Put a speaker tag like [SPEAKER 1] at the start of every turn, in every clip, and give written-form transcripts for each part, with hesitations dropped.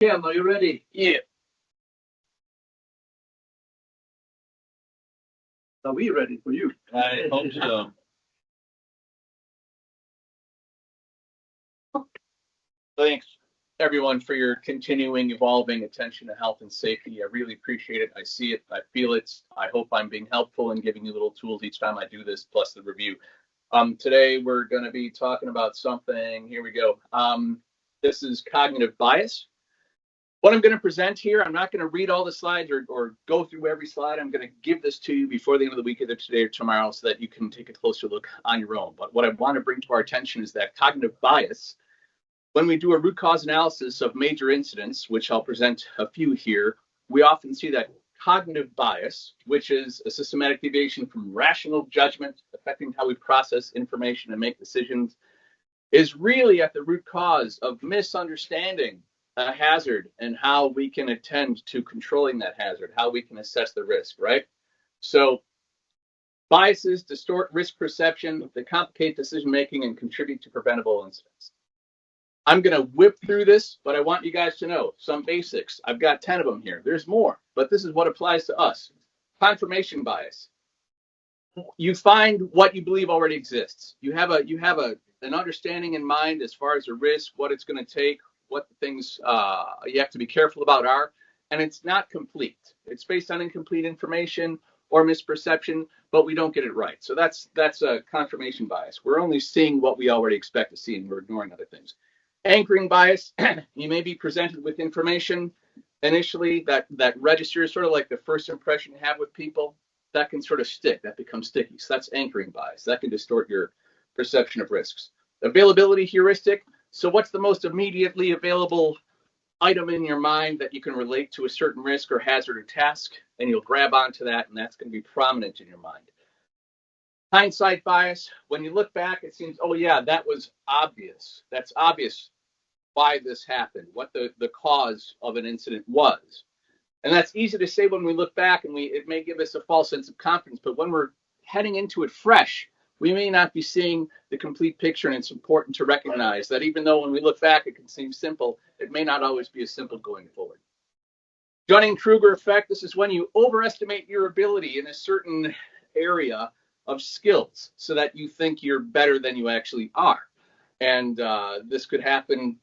[SPEAKER 1] Cam, are you ready?
[SPEAKER 2] Yeah.
[SPEAKER 1] Are we ready for you?
[SPEAKER 2] I hope so. Thanks, everyone, for your continuing, evolving attention to health and safety. I really appreciate it. I see it. I feel it. I hope I'm being helpful and giving you little tools each time I do this, plus the review. Today, we're going to be talking about something. Here we go. This is cognitive bias. What I'm going to present here, I'm not going to read all the slides or go through every slide. I'm going to give this to you before the end of the week, either today or tomorrow, so that you can take a closer look on your own. But what I want to bring to our attention is that cognitive bias, when we do a root cause analysis of major incidents, which I'll present a few here, we often see that cognitive bias, which is a systematic deviation from rational judgment affecting how we process information and make decisions, is really at the root cause of misunderstanding a hazard and how we can attend to controlling that hazard, how we can assess the risk, right? So biases distort risk perception, they complicate decision making and contribute to preventable incidents. I'm going to whip through this, but I want you guys to know some basics. I've got 10 of them here. There's more, but this is what applies to us. Confirmation bias. You find what you believe already exists. You have an understanding in mind as far as a risk, what it's going to take, what the things you have to be careful about are, and it's not complete. It's based on incomplete information or misperception, but we don't get it right. So that's a confirmation bias. We're only seeing what we already expect to see, and we're ignoring other things. Anchoring bias. You may be presented with information initially that registers, sort of like the first impression you have with people. That can sort of stick. That becomes sticky. So that's anchoring bias. That can distort your perception of risks. Availability heuristic. So what's the most immediately available item in your mind that you can relate to a certain risk or hazard or task, and you'll grab onto that, and that's going to be prominent in your mind. Hindsight bias. When you look back, it seems, oh yeah, that was obvious. That's obvious why this happened, what the cause of an incident was. And that's easy to say when we look back, and it may give us a false sense of confidence, but when we're heading into it fresh, we may not be seeing the complete picture, and it's important to recognize that even though when we look back it can seem simple, it may not always be as simple going forward. Dunning-Kruger effect. This is when you overestimate your ability in a certain area of skills so that you think you're better than you actually are. And this could happen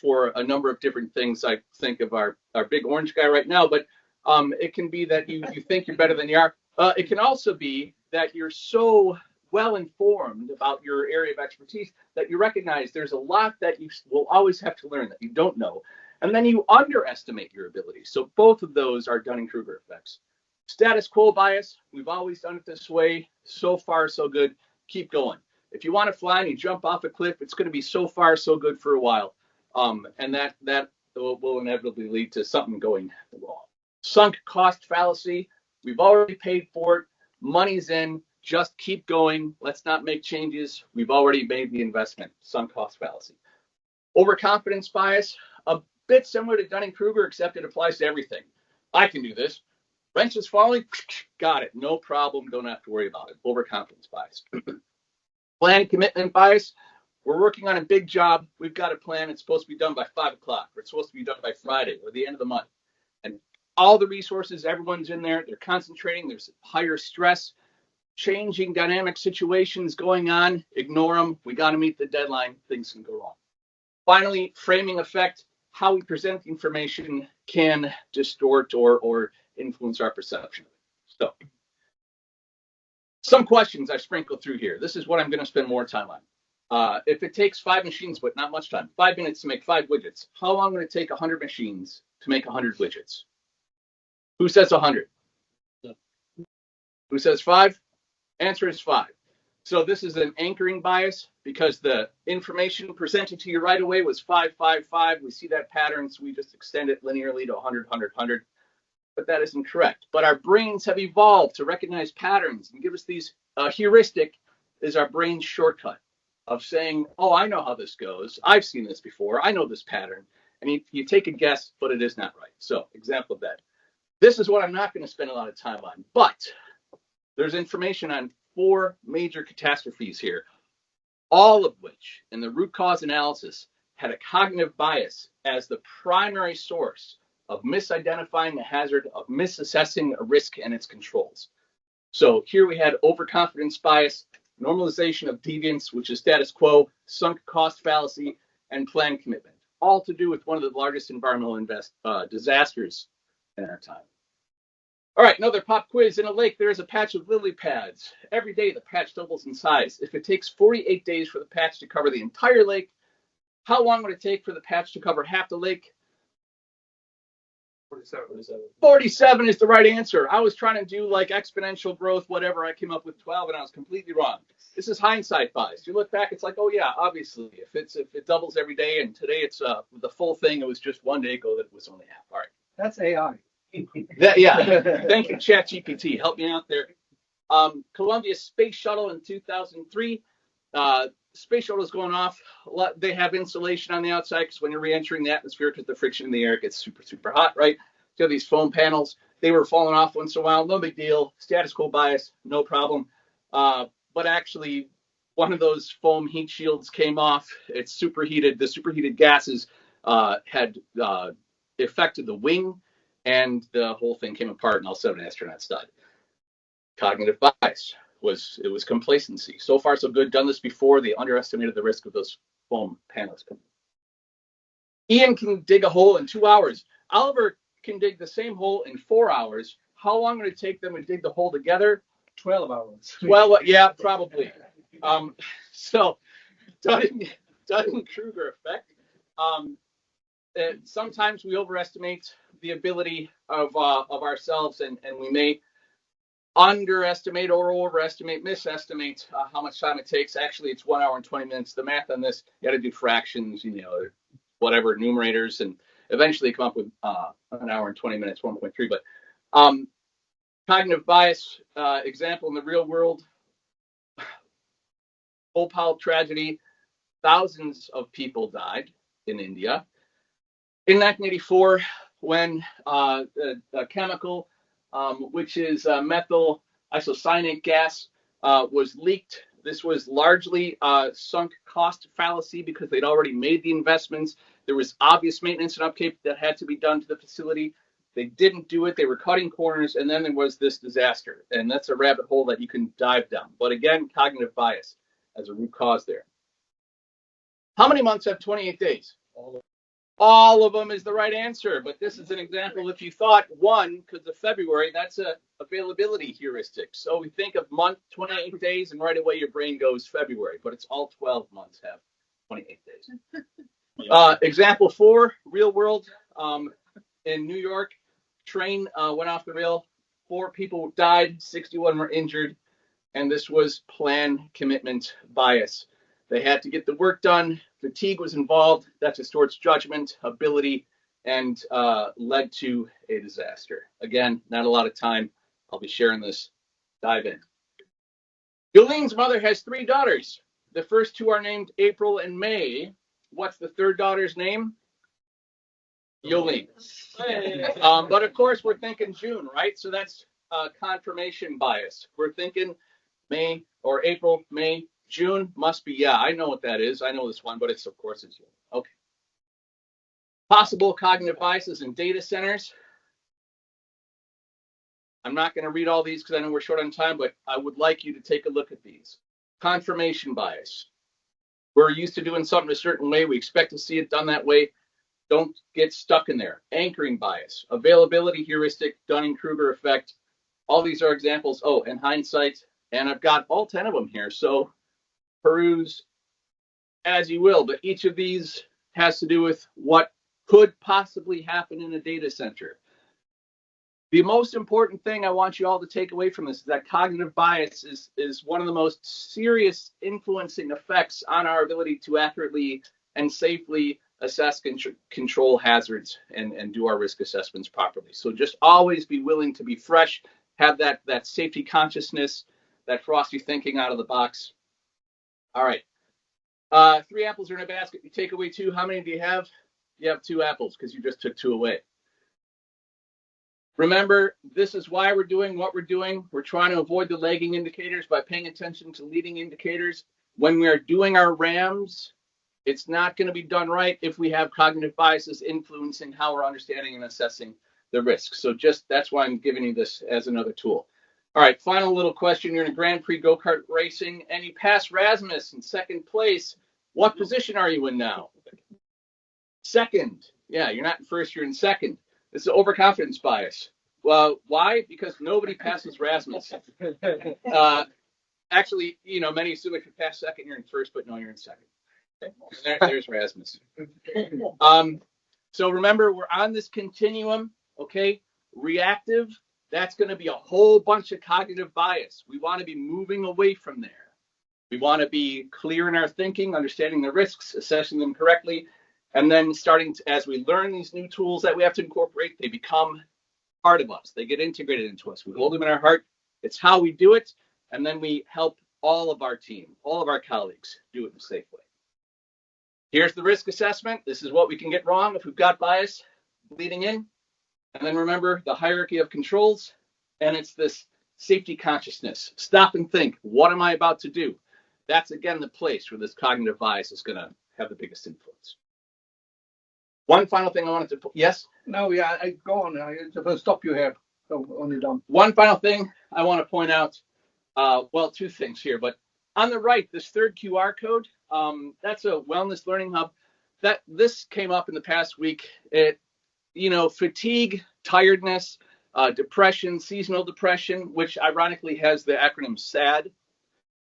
[SPEAKER 2] for a number of different things. I think of our big orange guy right now, but it can be that you think you're better than you are. It can also be that you're so well informed about your area of expertise that you recognize there's a lot that you will always have to learn that you don't know. And then you underestimate your abilities. So both of those are Dunning-Kruger effects. Status quo bias. We've always done it this way. So far, so good. Keep going. If you want to fly and you jump off a cliff, it's going to be so far, so good for a while. And that will inevitably lead to something going wrong. Sunk cost fallacy. We've already paid for it. Money's in. Just keep going. Let's not make changes. We've already made the investment. Sunk cost fallacy. Overconfidence bias. A bit similar to Dunning-Kruger, except it applies to everything. I can do this. Wrench is falling. Got it. No problem. Don't have to worry about it. Overconfidence bias. Plan commitment bias. We're working on a big job. We've got a plan. It's supposed to be done by 5 o'clock. Or it's supposed to be done by Friday or the end of the month. And all the resources, everyone's in there. They're concentrating. There's higher stress, changing dynamic situations going on. Ignore them. We got to meet the deadline. Things can go wrong. Finally, framing effect. How we present the information can distort or influence our perception. So, some questions I sprinkled through here. This is what I'm going to spend more time on. If it takes 5 machines, but not much time, 5 minutes to make 5 widgets, how long would it take 100 machines to make 100 widgets? Who says 100? Who says 5? Answer is 5. So this is an anchoring bias because the information presented to you right away was 5, 5, 5. We see that pattern, so we just extend it linearly to 100, 100, 100. But that isn't correct. But our brains have evolved to recognize patterns and give us these. Heuristic is our brain's shortcut of saying, oh, I know how this goes. I've seen this before. I know this pattern. And you take a guess, but it is not right. So example of that. This is what I'm not going to spend a lot of time on. But there's information on 4 major catastrophes here, all of which in the root cause analysis had a cognitive bias as the primary source of misidentifying the hazard, of misassessing a risk and its controls. So here we had overconfidence bias, normalization of deviance, which is status quo, sunk cost fallacy, and plan commitment, all to do with one of the largest environmental disasters in our time. All right, another pop quiz. In a lake, there is a patch of lily pads. Every day, the patch doubles in size. If it takes 48 days for the patch to cover the entire lake, how long would it take for the patch to cover half the lake? 47 is the right answer. I was trying to do like exponential growth, whatever. I came up with 12, and I was completely wrong. This is hindsight bias. You look back, it's like, oh yeah, obviously, if it doubles every day, and today it's the full thing. It was just one day ago that it was only half. All right.
[SPEAKER 1] That's AI.
[SPEAKER 2] Yeah. Thank you, ChatGPT. Help me out there. Columbia Space Shuttle in 2003. Space shuttle is going off. They have insulation on the outside because when you're re-entering the atmosphere, because the friction in the air gets super, super hot, right? So you have these foam panels. They were falling off once in a while. No big deal. Status quo bias, no problem. But actually, one of those foam heat shields came off. It's superheated. The superheated gases had affected the wing, and the whole thing came apart, and all 7 astronauts died. Cognitive bias. It was complacency. So far, so good. Done this before. They underestimated the risk of those foam panels. Ian can dig a hole in 2 hours. Oliver can dig the same hole in 4 hours. How long would it take them to dig the hole together?
[SPEAKER 1] 12 hours.
[SPEAKER 2] 12, yeah, probably. So, Dunning-Kruger effect. Sometimes we overestimate the ability of ourselves, and we may underestimate or overestimate, misestimate how much time it takes. Actually, it's 1 hour and 20 minutes. The math on this, you got to do fractions, whatever, numerators, and eventually come up with 1 hour and 20 minutes, 1.3. But cognitive bias, example in the real world, Bhopal tragedy, thousands of people died in India. In 1984, when a chemical, which is methyl isocyanate gas, was leaked. This was largely sunk cost fallacy because they'd already made the investments. There was obvious maintenance and upkeep that had to be done to the facility. They didn't do it. They were cutting corners, and then there was this disaster. And that's a rabbit hole that you can dive down. But again, cognitive bias as a root cause there. How many months have 28 days? All of them is the right answer, but this is an example. If you thought one because of February, that's a availability heuristic. So we think of month, 28 days, and right away your brain goes February, but it's all 12 months have 28 days. Example 4, real world. In New York, train went off the rail. 4 people died, 61 were injured, and this was plan commitment bias. They had to get the work done. Fatigue was involved. That distorts judgment, ability, and led to a disaster. Again, not a lot of time. I'll be sharing this. Dive in. Yolene's mother has 3 daughters. The first 2 are named April and May. What's the third daughter's name? Yolene. But of course, we're thinking June, right? So that's confirmation bias. We're thinking May or April, May, June must be, yeah, I know what that is. I know this one, but of course it's June. Okay. Possible cognitive biases in data centers. I'm not going to read all these because I know we're short on time, but I would like you to take a look at these. Confirmation bias. We're used to doing something a certain way. We expect to see it done that way. Don't get stuck in there. Anchoring bias. Availability heuristic, Dunning-Kruger effect. All these are examples. Oh, and hindsight. And I've got all 10 of them here. So peruse as you will, but each of these has to do with what could possibly happen in a data center. The most important thing I want you all to take away from this is that cognitive bias is one of the most serious influencing effects on our ability to accurately and safely assess control hazards and do our risk assessments properly. So just always be willing to be fresh, have that safety consciousness, that frosty thinking out of the box. All right. 3 apples are in a basket. You take away 2. How many do you have? You have 2 apples because you just took 2 away. Remember, this is why we're doing what we're doing. We're trying to avoid the lagging indicators by paying attention to leading indicators. When we are doing our RAMs, It's not going to be done right if we have cognitive biases influencing how we're understanding and assessing the risks. So that's why I'm giving you this as another tool. All right, final little question. You're in a Grand Prix go-kart racing and you pass Rasmus in second place. What position are you in now? Second. Yeah, you're not in first, you're in second. This is overconfidence bias. Well, why? Because nobody passes Rasmus. Actually, many assume if you pass second, you're in first, but no, you're in second. There's Rasmus. So remember, we're on this continuum, okay? Reactive, that's going to be a whole bunch of cognitive bias. We want to be moving away from there. We want to be clear in our thinking, understanding the risks, assessing them correctly, and then as we learn these new tools that we have to incorporate, they become part of us. They get integrated into us. We hold them in our heart. It's how we do it, and then we help all of our team, all of our colleagues do it in a safe way. Here's the risk assessment. This is what we can get wrong if we've got bias bleeding in. And then remember the hierarchy of controls, and it's this safety consciousness. Stop and think, what am I about to do? That's, again, the place where this cognitive bias is going to have the biggest influence. One final thing I wanted to put, yes?
[SPEAKER 1] No, yeah, go on. I'm going to stop you here. So only done.
[SPEAKER 2] One final thing I want to point out, well, two things here, but on the right, this third QR code, that's a wellness learning hub. This came up in the past week. Fatigue, tiredness, depression, seasonal depression, which ironically has the acronym SAD.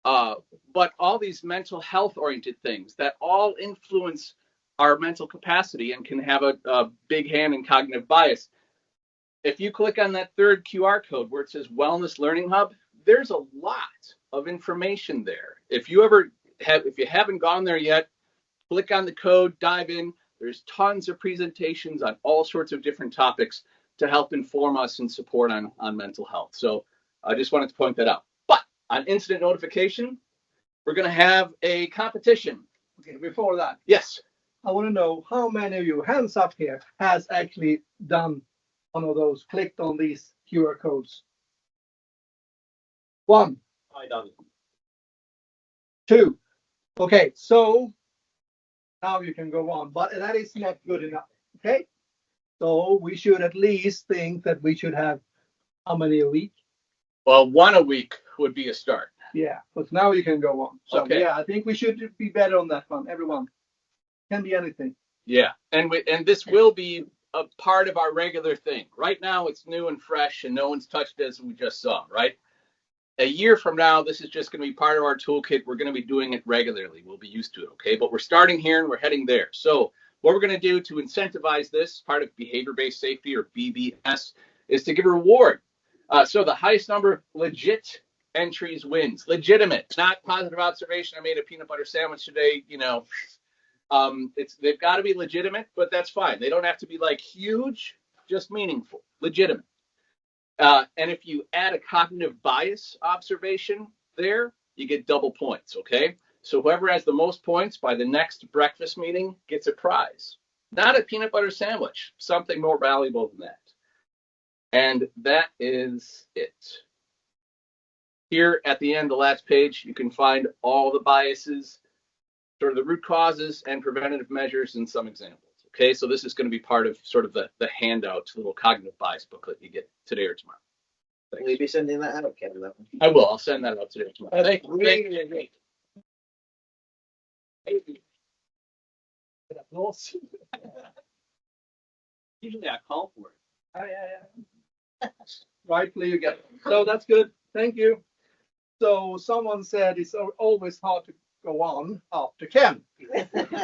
[SPEAKER 2] But all these mental health oriented things that all influence our mental capacity and can have a big hand in cognitive bias. If you click on that third QR code where it says Wellness Learning Hub, there's a lot of information there. If you haven't gone there yet, click on the code, dive in. There's tons of presentations on all sorts of different topics to help inform us and support on mental health. So I just wanted to point that out. But on incident notification, we're going to have a competition.
[SPEAKER 1] Okay, before that.
[SPEAKER 2] Yes.
[SPEAKER 1] I want to know how many of you, hands up here, has actually done one of those, clicked on these QR codes? One.
[SPEAKER 3] I done it.
[SPEAKER 1] Two. Okay, so now you can go on, but that is not good enough. Okay, so we should at least think that we should have how many a week?
[SPEAKER 2] Well, one a week would be a start.
[SPEAKER 1] Yeah, but now you can go on. So
[SPEAKER 2] Okay.
[SPEAKER 1] yeah, I think we should be better on that one. Everyone can be anything.
[SPEAKER 2] Yeah, and this will be a part of our regular thing. Right now, it's new and fresh, and no one's touched it, as we just saw. Right. A year from now, this is just going to be part of our toolkit. We're going to be doing it regularly. We'll be used to it, okay? But we're starting here and we're heading there. So what we're going to do to incentivize this, part of behavior-based safety, or BBS, is to give a reward. So the highest number of legit entries wins. Legitimate, not positive observation. I made a peanut butter sandwich today. They've got to be legitimate, but that's fine. They don't have to be like huge, just meaningful, legitimate. And if you add a cognitive bias observation there, you get double points, okay? So whoever has the most points by the next breakfast meeting gets a prize. Not a peanut butter sandwich, something more valuable than that. And that is it. Here at the end, the last page, you can find all the biases, sort of the root causes and preventative measures and some examples. Okay, so this is going to be part of sort of the handout, little cognitive bias booklet you get today or tomorrow. Thanks.
[SPEAKER 3] Will you be sending that out, Kevin?
[SPEAKER 2] I will. I'll send that out today or tomorrow.
[SPEAKER 3] That's really great. Usually I call for it.
[SPEAKER 1] Oh, yeah. Rightfully you get it. So that's good. Thank you. So someone said it's always hard to go on after Ken.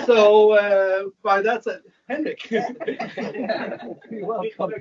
[SPEAKER 1] So by that said, Henrik. You're welcome.